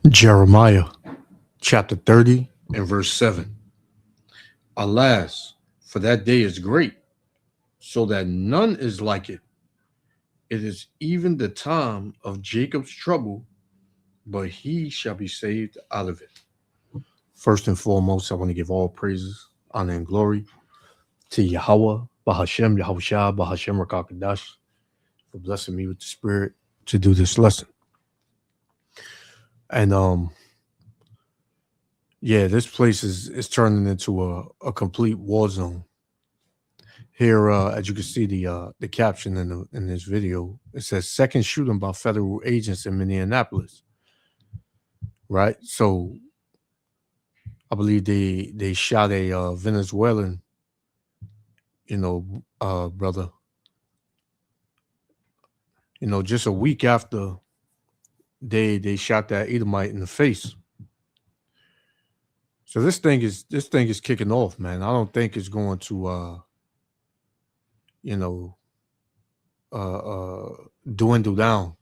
Jeremiah chapter 30 and verse 7. Alas, for that day is great, so that none is like it. It is even the time of Jacob's trouble, but he shall be saved out of it. First and foremost, I want to give all praises, honor, and glory to Yahweh, Bahashem, Yahushua, Bahashem Rakakadash, for blessing me with the spirit to do this lesson. And yeah, this place is turning into a complete war zone. Here, as you can see, the caption in this video, it says second shooting by federal agents in Minneapolis. Right, so I believe they shot a Venezuelan, brother. Just a week after they shot that Edomite in the face. So this thing is kicking off, man. I don't think it's going to dwindle down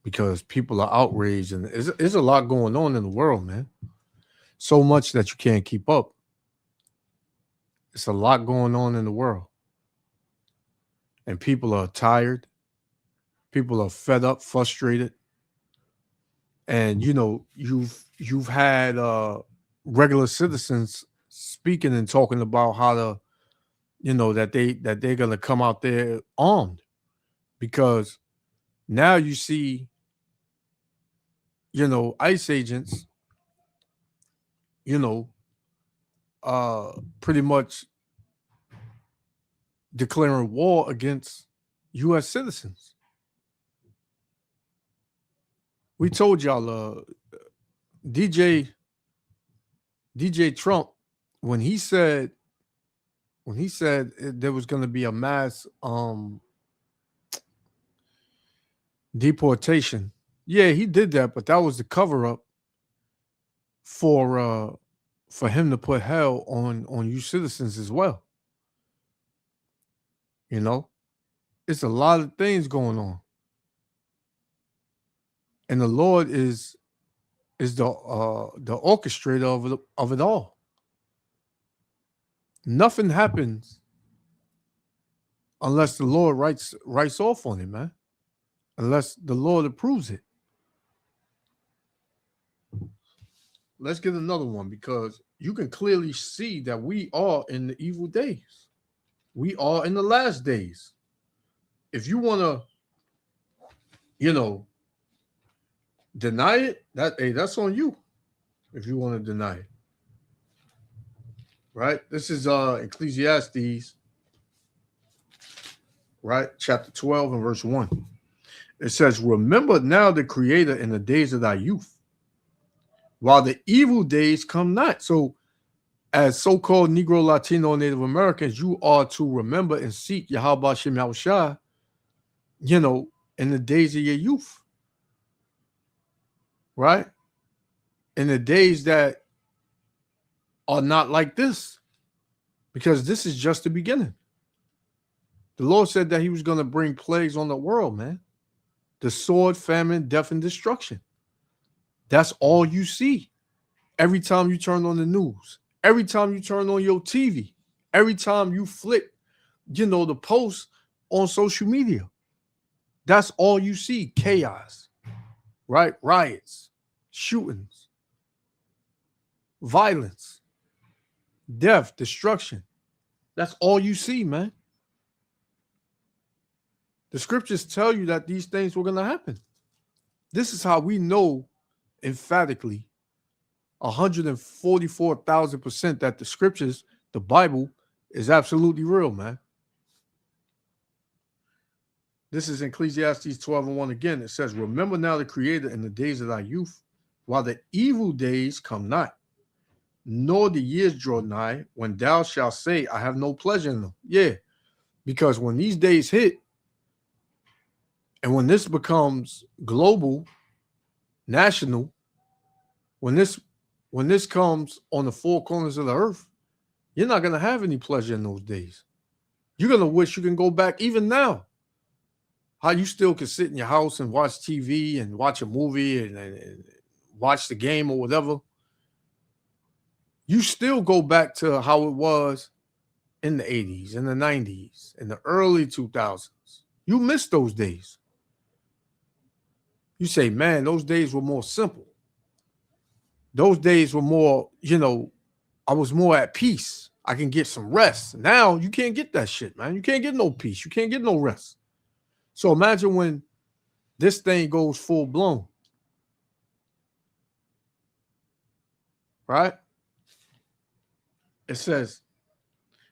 because people are outraged, and there's a lot going on in the world, man. So much that you can't keep up. It's a lot going on in the world, and people are tired. People are fed up, frustrated, and you've had regular citizens speaking and talking about how to, that they're gonna come out there armed, because now you see, ICE agents, pretty much declaring war against U.S. citizens. We told y'all, DJ Trump, when he said there was going to be a mass deportation. Yeah, he did that, but that was the cover up for him to put hell on you citizens as well. It's a lot of things going on, and the Lord is the orchestrator of it all. Nothing happens unless the Lord writes off on it, man. Unless the Lord approves it. Let's get another one, because you can clearly see that we are in the evil days. We are in the last days. If you want to, deny it, that's on you. If you want to deny it. Right? This is Ecclesiastes, right? Chapter 12 and verse 1. It says, remember now the Creator in the days of thy youth, while the evil days come not. So as so-called Negro, Latino, Native Americans, you are to remember and seek Yahweh Shem Yahushua, in the days of your youth. Right? In the days that are not like this, because this is just the beginning. The Lord said that he was going to bring plagues on the world, man. The sword, famine, death, and destruction. That's all you see. Every time you turn on the news, every time you turn on your TV, every time you flick, the posts on social media, that's all you see. Chaos, right? Riots, shootings, violence, death, destruction. That's all you see, man. The scriptures tell you that these things were going to happen. This is how we know emphatically 144,000% that the scriptures, the Bible, is absolutely real, man. This is Ecclesiastes 12 and 1 again. It says, remember now the Creator in the days of thy youth, while the evil days come not, nor the years draw nigh, when thou shalt say, I have no pleasure in them. Yeah, because when these days hit, and when this becomes global, national, when this comes on the four corners of the earth, you're not going to have any pleasure in those days. You're going to wish you can go back even now. How you still can sit in your house and watch TV and watch a movie and watch the game or whatever, you still go back to how it was in the 80s, in the 90s, in the early 2000s. You miss those days. You say, man, those days were more simple. Those days were more, I was more at peace. I can get some rest. Now you can't get that shit, man. You can't get no peace. You can't get no rest. So imagine when this thing goes full blown. Right? It says,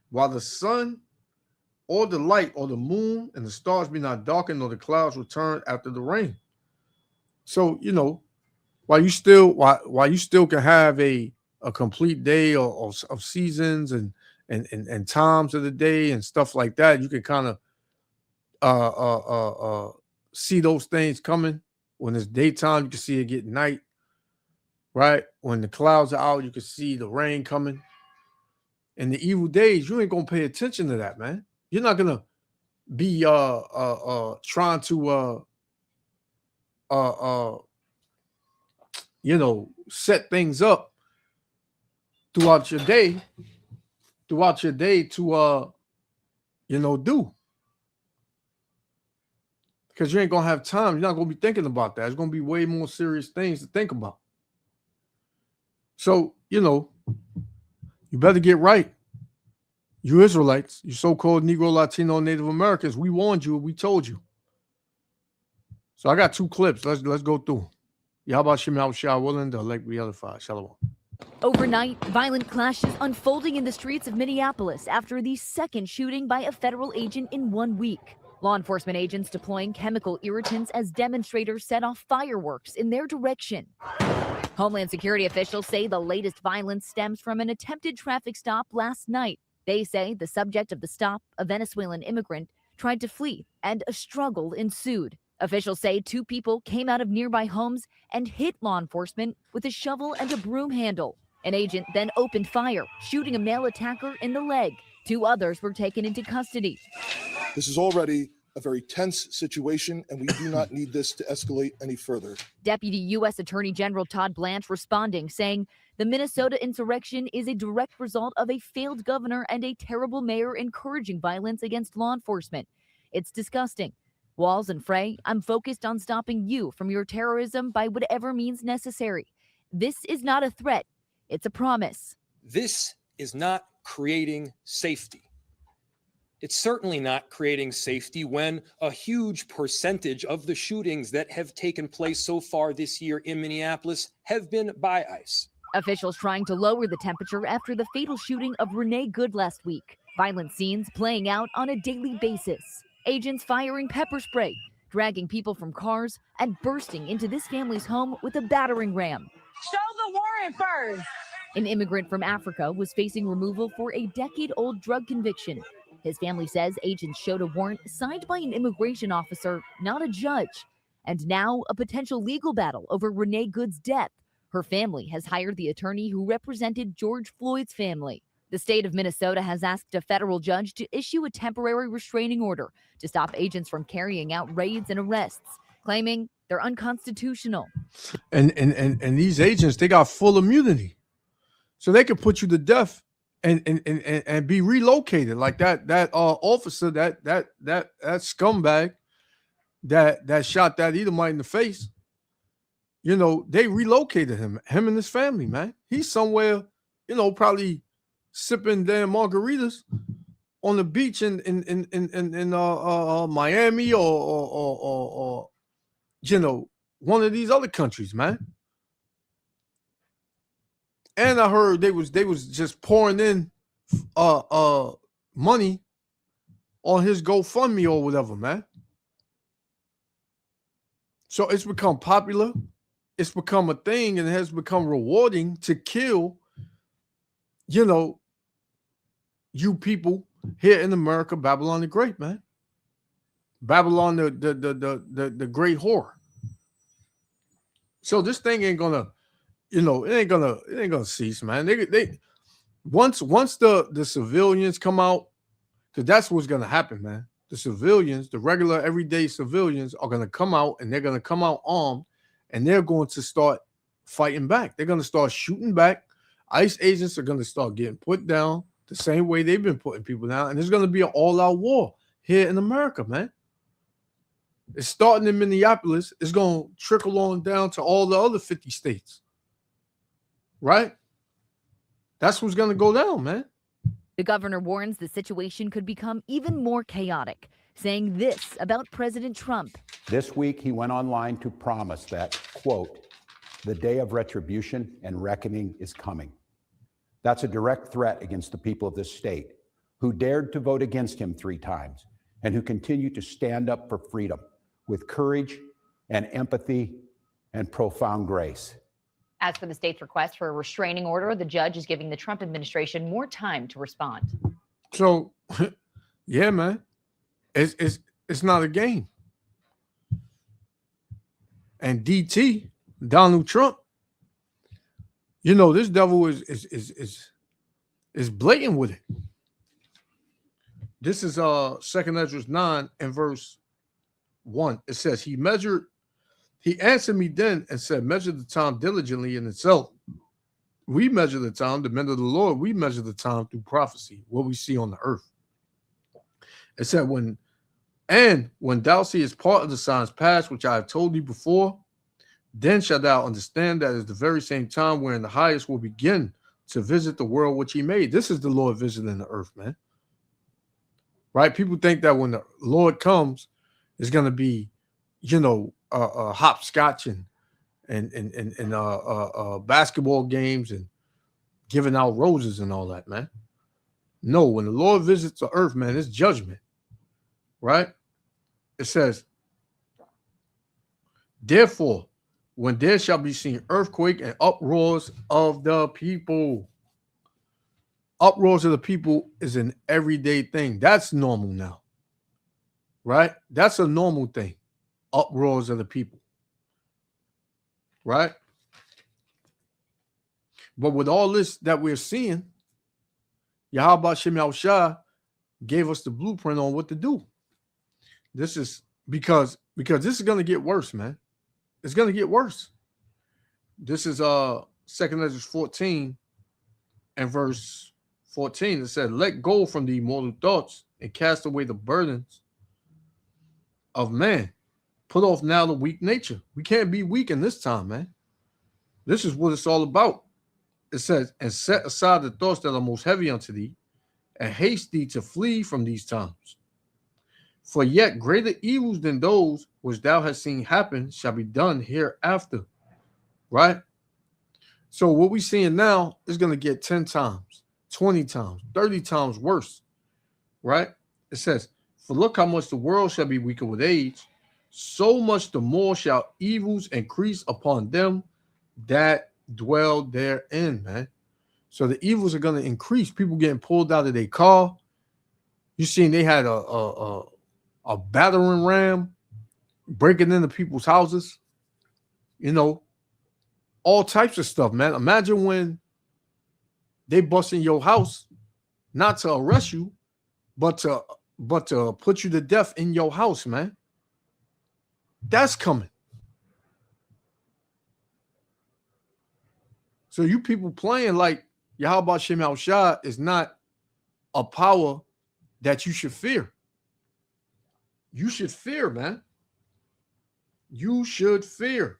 while the sun or the light or the moon and the stars be not darkened, nor the clouds return after the rain. So, while you still can have a complete day of seasons and times of the day and stuff like that, you can kind of see those things coming. When it's daytime, you can see it get night. Right? When the clouds are out, you can see the rain coming. In the evil days, you ain't gonna pay attention to that, man. You're not gonna be trying to set things up throughout your day to do. Because you ain't gonna have time. You're not gonna be thinking about that. It's gonna be way more serious things to think about. So, you better get right. You Israelites, you so-called Negro, Latino, Native Americans, we warned you, we told you. So I got 2 clips. Let's go through. Yahba Shem Shah Willing, the elect the other 5. Shalom. Overnight, violent clashes unfolding in the streets of Minneapolis after the second shooting by a federal agent in 1 week. Law enforcement agents deploying chemical irritants as demonstrators set off fireworks in their direction. Homeland Security officials say the latest violence stems from an attempted traffic stop last night. They say the subject of the stop, a Venezuelan immigrant, tried to flee and a struggle ensued. Officials say 2 people came out of nearby homes and hit law enforcement with a shovel and a broom handle. An agent then opened fire, shooting a male attacker in the leg. 2 others were taken into custody. This is already a very tense situation, and we do not need this to escalate any further. Deputy U.S. Attorney General Todd Blanche responding, saying the Minnesota insurrection is a direct result of a failed governor and a terrible mayor encouraging violence against law enforcement. It's disgusting. Walls and Frey, I'm focused on stopping you from your terrorism by whatever means necessary. This is not a threat. It's a promise. This is not creating safety. It's certainly not creating safety when a huge percentage of the shootings that have taken place so far this year in Minneapolis have been by ICE. Officials trying to lower the temperature after the fatal shooting of Renee Good last week. Violent scenes playing out on a daily basis. Agents firing pepper spray, dragging people from cars, and bursting into this family's home with a battering ram. Show the warrant first. An immigrant from Africa was facing removal for a decade-old drug conviction. His family says agents showed a warrant signed by an immigration officer, not a judge. And now a potential legal battle over Renee Good's death. Her family has hired the attorney who represented George Floyd's family. The state of Minnesota has asked a federal judge to issue a temporary restraining order to stop agents from carrying out raids and arrests, claiming they're unconstitutional. And these agents, they got full immunity. So they could put you to death and be relocated, like that officer, that scumbag that shot that Edomite in the face. They relocated him and his family, man. He's somewhere, probably sipping damn margaritas on the beach in Miami or one of these other countries, man. And I heard they was just pouring in money on his GoFundMe or whatever, man. So it's become popular. It's become a thing, and it has become rewarding to kill, you people here in America, Babylon the Great, man. Babylon the great whore. So this thing ain't gonna, it ain't gonna cease, man. They once the civilians come out, because that's what's gonna happen, man. The civilians, the regular everyday civilians, are gonna come out, and they're gonna come out armed, and they're going to start fighting back. They're going to start shooting back. ICE agents are going to start getting put down the same way they've been putting people down. And there's going to be an all-out war here in America, man. It's starting in Minneapolis. It's going to trickle on down to all the other 50 states. Right? That's what's going to go down, man. The governor warns the situation could become even more chaotic, saying this about President Trump. This week, he went online to promise that, quote, the day of retribution and reckoning is coming. That's a direct threat against the people of this state who dared to vote against him 3 times and who continue to stand up for freedom with courage and empathy and profound grace. As for the state's request for a restraining order, the judge is giving the Trump administration more time to respond. So, yeah, man, it's not a game. And DT, Donald Trump, you know, this devil is blatant with it. This is 2 Ezra 9 and verse 1. It says, he answered me then and said, measure the time diligently in itself. We measure the time, the men of the Lord, we measure the time through prophecy, what we see on the earth. It said, when thou seest part of the signs past, which I have told thee before, then shalt thou understand that is the very same time wherein the highest will begin to visit the world which he made. This is the Lord visiting the earth, man. Right? People think that when the Lord comes, it's going to be, you know, hopscotch and basketball games and giving out roses and all that, man. No, when the Lord visits the earth, man, it's judgment. Right? It says, therefore, when there shall be seen earthquake and uproars of the people. Uproars of the people is an everyday thing. That's normal now. Right? That's a normal thing. Uproars of the people. Right? But with all this that we're seeing, Yahweh Shem Yahushua gave us the blueprint on what to do. This is because this is going to get worse, man. It's going to get worse. This is 2 Ezra 14 and verse 14. It said, let go from the immortal thoughts and cast away the burdens of man. Put off now the weak nature. We can't be weak in this time, man. This is what it's all about. It says, and set aside the thoughts that are most heavy unto thee, and haste thee to flee from these times. For yet greater evils than those which thou hast seen happen shall be done hereafter. Right? So what we're seeing now is going to get 10 times, 20 times, 30 times worse. Right? It says, for look how much the world shall be weaker with age, so much the more shall evils increase upon them that dwell therein, man. So the evils are going to increase. People getting pulled out of their car. You seen they had a battering ram breaking into people's houses. You know, all types of stuff, man. Imagine when they bust in your house, not to arrest you, but to put you to death in your house, man. That's coming. So you people playing like Yahweh Shem Yahushua is not a power that you should fear. You should fear, man. You should fear.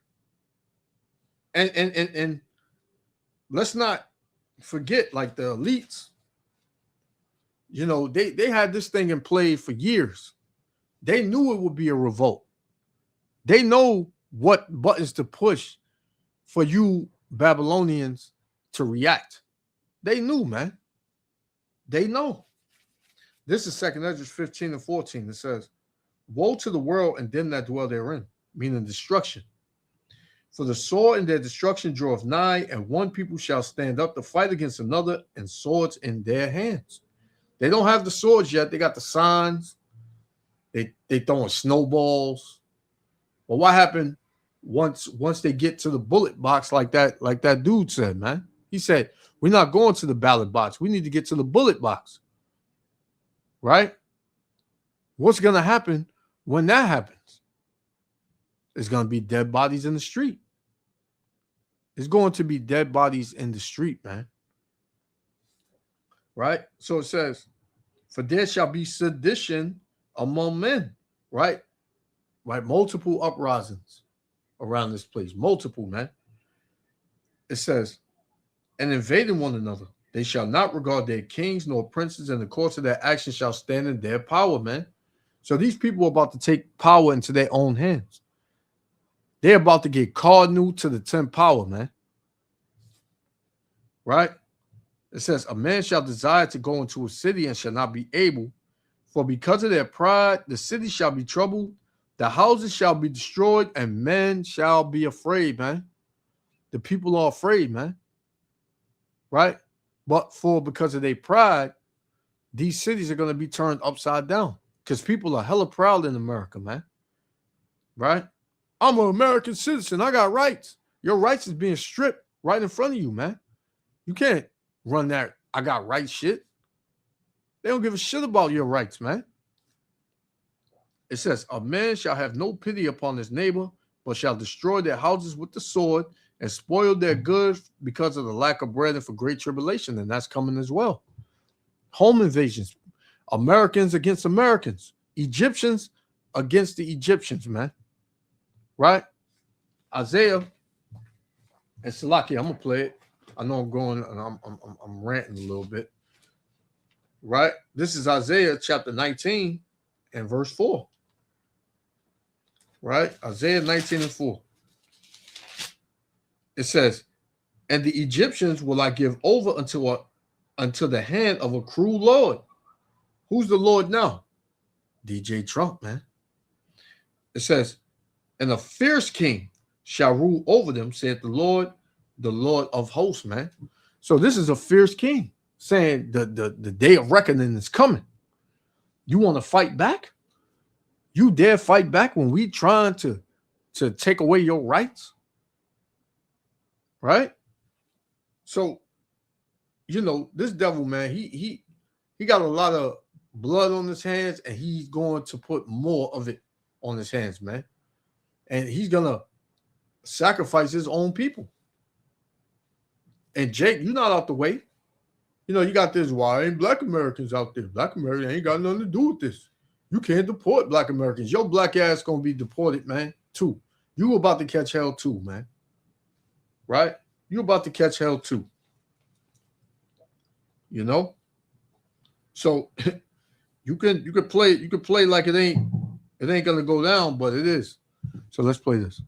And let's not forget, like the elites, you know, they had this thing in play for years. They knew it would be a revolt. They know what buttons to push for you Babylonians to react. They knew, man. They know. This is 2 Ezra 15 and 14. It says, woe to the world and them that dwell therein, meaning destruction. For the sword in their destruction draweth nigh, and one people shall stand up to fight against another, and swords in their hands. They don't have the swords yet. They got the signs. They throwing snowballs. But what happened once they get to the bullet box, like that dude said, man? He said, we're not going to the ballot box. We need to get to the bullet box. Right? What's going to happen when that happens? There's going to be dead bodies in the street. It's going to be dead bodies in the street, man. Right? So it says, for there shall be sedition among men, right? Right? Multiple uprisings around this place. Multiple, man. It says, and invading one another. They shall not regard their kings nor princes, and the course of their actions shall stand in their power, man. So these people are about to take power into their own hands. They're about to get cardinal to the 10th power, man. Right? It says, a man shall desire to go into a city and shall not be able, for because of their pride, the city shall be troubled, the houses shall be destroyed, and men shall be afraid, man. The people are afraid, man. Right? But because of their pride, these cities are going to be turned upside down because people are hella proud in America, man. Right? I'm an American citizen. I got rights. Your rights is being stripped right in front of you, man. You can't run that I got rights shit. They don't give a shit about your rights, man. It says, a man shall have no pity upon his neighbor, but shall destroy their houses with the sword and spoil their goods because of the lack of bread and for great tribulation. And that's coming as well. Home invasions, Americans against Americans, Egyptians against the Egyptians, man. Right? Isaiah and Salaki, I'm gonna play it. I know I'm going and I'm ranting a little bit. Right? This is Isaiah chapter 19 and verse 4. Right? Isaiah 19 and 4. It says, and the Egyptians will I give over unto the hand of a cruel Lord. Who's the Lord now? DJ Trump, man. It says, and a fierce king shall rule over them, saith the Lord of hosts, man. So this is a fierce king saying the day of reckoning is coming. You want to fight back? You dare fight back when we trying to take away your rights? Right? So, you know, this devil, man, he got a lot of blood on his hands, and he's going to put more of it on his hands, man. And he's gonna sacrifice his own people. And Jake, you're not out the way. You know, you got this, why ain't black Americans out there? Black Americans ain't got nothing to do with this. You can't deport black Americans. Your black ass gonna be deported, man, too. You about to catch hell too, man. Right? You about to catch hell too. You know? So you can play like it ain't gonna go down, but it is. So let's play this.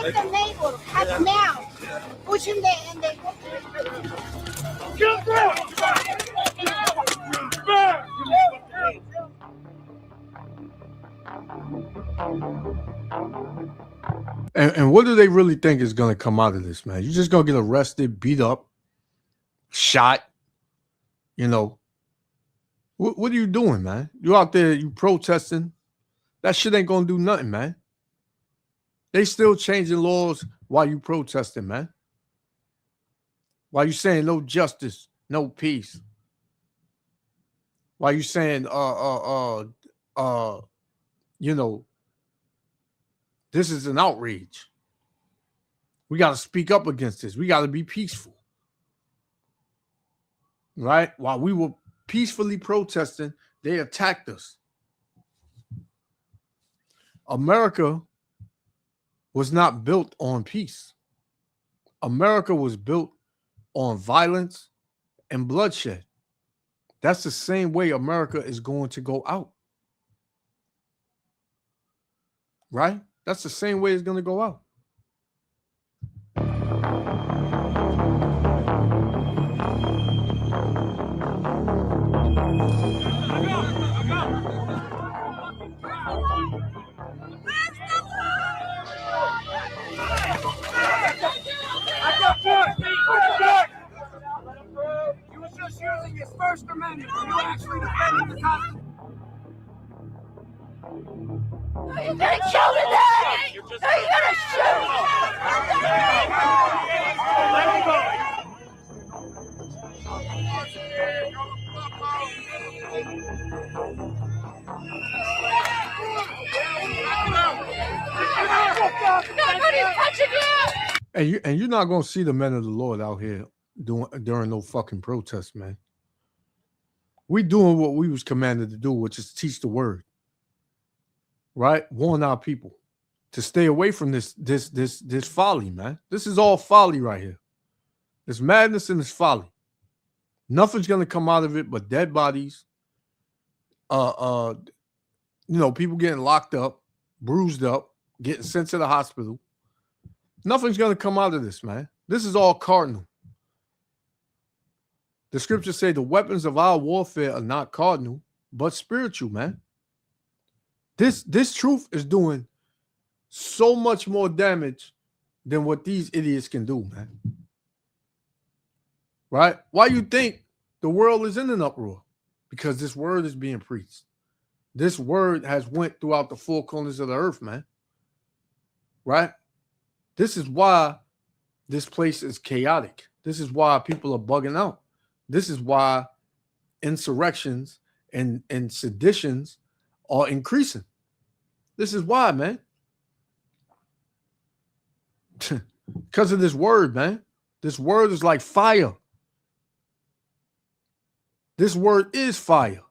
Check the label, cut them out, push them there, and they And what do they really think is going to come out of this, man? You're just going to get arrested, beat up, shot. You know, what are you doing, man? You out there, you protesting. That shit ain't going to do nothing, man. They still changing laws while you protesting, man. While you saying no justice, no peace. While you saying you know, this is an outrage. We got to speak up against this. We got to be peaceful. Right? While we were peacefully protesting, they attacked us. America was not built on peace. America was built on violence and bloodshed. That's the same way America is going to go out. Right? That's the same way it's going to go out. You was just using his First Amendment. You actually defended the Constitution. You're gonna kill me then! You're gonna shoot! Let him go. Nobody's touching you! And you're not gonna see the men of the Lord out here during no fucking protest, man. We doing what we was commanded to do, which is teach the word. Right? Warn our people to stay away from this folly, man. This is all folly right here. It's madness and it's folly. Nothing's gonna come out of it but dead bodies. You know, people getting locked up, bruised up, getting sent to the hospital. Nothing's gonna come out of this, man. This is all cardinal. The scriptures say the weapons of our warfare are not cardinal, but spiritual, man. This truth is doing so much more damage than what these idiots can do, man. Right? Why you think the world is in an uproar? Because this word is being preached. This word has went throughout the four corners of the earth, man. Right? This is why this place is chaotic. This is why people are bugging out. This is why insurrections and seditions are increasing. This is why, man. Because of this word, man. This word is like fire. This word is fire.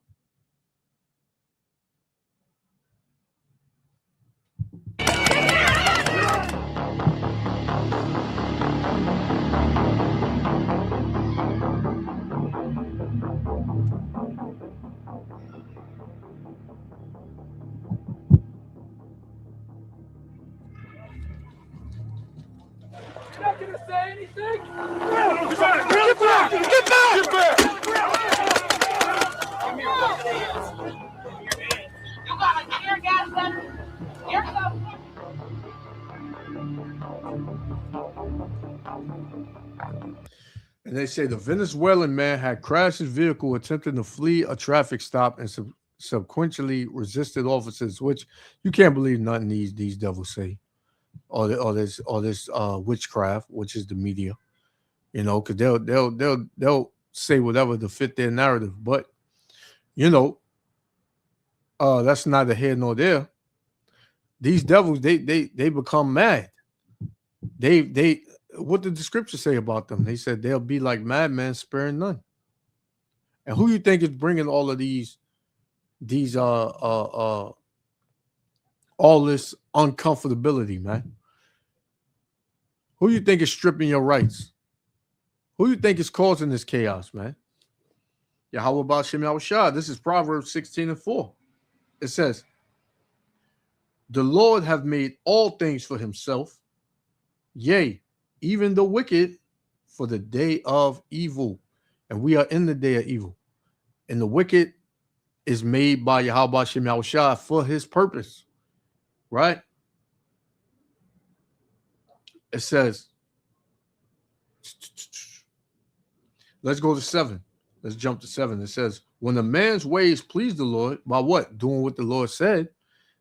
You're not gonna say anything? Get back! Get back! Get back! Give me your fucking hands. You got a tear gas gun? You're so... And they say the Venezuelan man had crashed his vehicle attempting to flee a traffic stop and subsequently resisted officers, which you can't believe nothing these devils say. Or this witchcraft, which is the media, you know, because they'll say whatever to fit their narrative. But you know, that's neither here nor there. These devils, they become mad. They what did the scripture say about them? They said they'll be like madmen, sparing none. And who you think is bringing all of these all this uncomfortability, man? Who you think is stripping your rights? Who you think is causing this chaos, man? Yahweh Ba'ashem Yahushua. This is Proverbs 16:4. It says, the Lord have made all things for himself, yea, even the wicked for the day of evil. And we are in the day of evil. And the wicked is made by Yahweh Ba'ashem Yahushua for his purpose. Right? It says, let's go to 7. Let's jump to 7. It says, when a man's ways please the Lord, by what? Doing what the Lord said.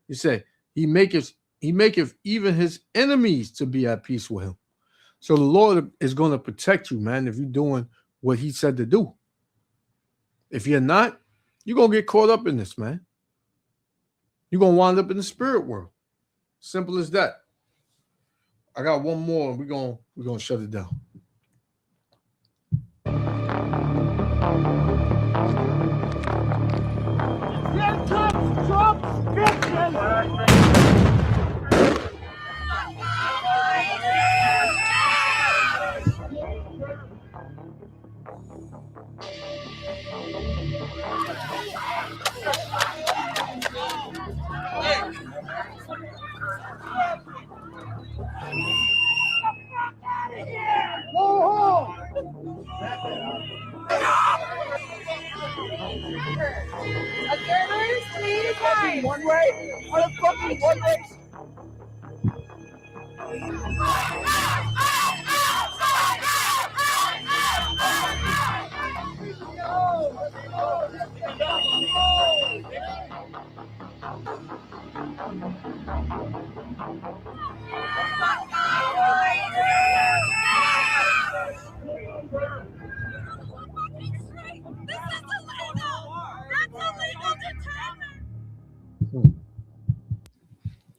He said, he maketh even his enemies to be at peace with him. So the Lord is going to protect you, man, if you're doing what he said to do. If you're not, you're going to get caught up in this, man. You're gonna wind up in the spirit world. Simple as that. I got one more, and we're gonna shut it down. Here comes Trump's bitches! One way? Are the fucking one way?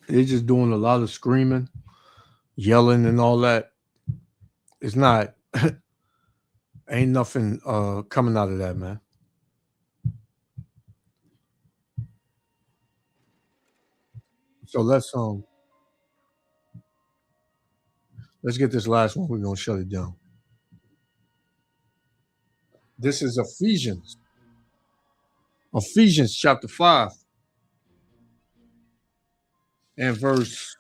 They're just doing a lot of screaming, yelling, and all that. It's not, ain't nothing coming out of that, man. So let's get this last one. We're gonna shut it down. This is Ephesians chapter 5 and verse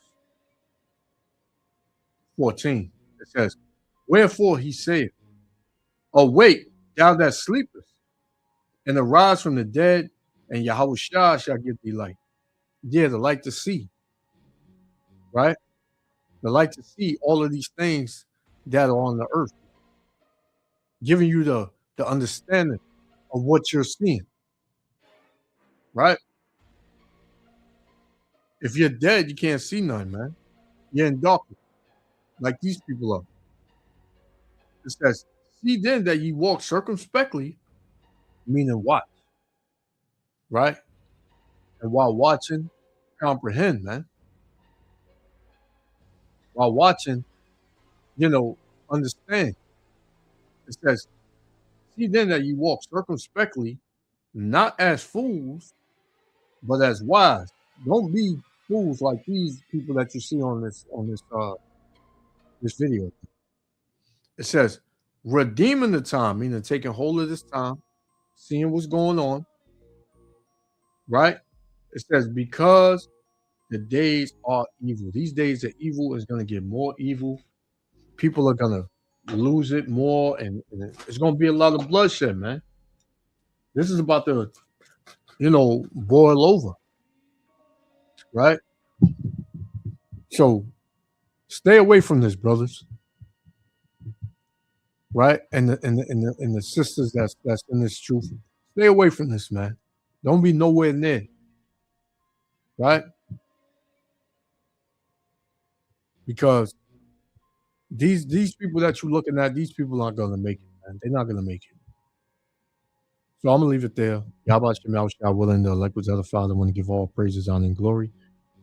14. It says, "Wherefore he saith, Awake, thou that sleepest, and arise from the dead, and Yahweh shall give thee light." Yeah, the light to see, right? The light to see all of these things that are on the earth, giving you the understanding of what you're seeing, right? If you're dead, you can't see none, man. You're in darkness, like these people are. It says, "See then that ye walk circumspectly," meaning watch, right? And while watching, comprehend, man. While watching, understand. It says, "See then that ye walk circumspectly, not as fools, but as wise." Don't be fools like these people that you see on this video. It says, "Redeeming the time," meaning taking hold of this time, seeing what's going on, right? It says, "Because the days are evil." These days of evil is going to get more evil. People are going to lose it more, and it's going to be a lot of bloodshed, man. This is about to, boil over, right? So stay away from this, brothers, right? And the sisters that's in this truth. Stay away from this, man. Don't be nowhere near, right? Because these people that you're looking at, these people aren't going to make it, man. They're not going to make it. So I'm going to leave it there. Yahweh Shem willing, the elect was the Father. I want to give all praises, honor, and glory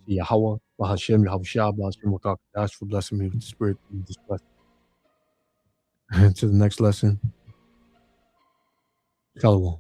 to Yahweh, Bahashem, Yahweh Shah, Bahashem, Wakakadash, for blessing me with the Spirit of this blessing. And to the next lesson. Shalom.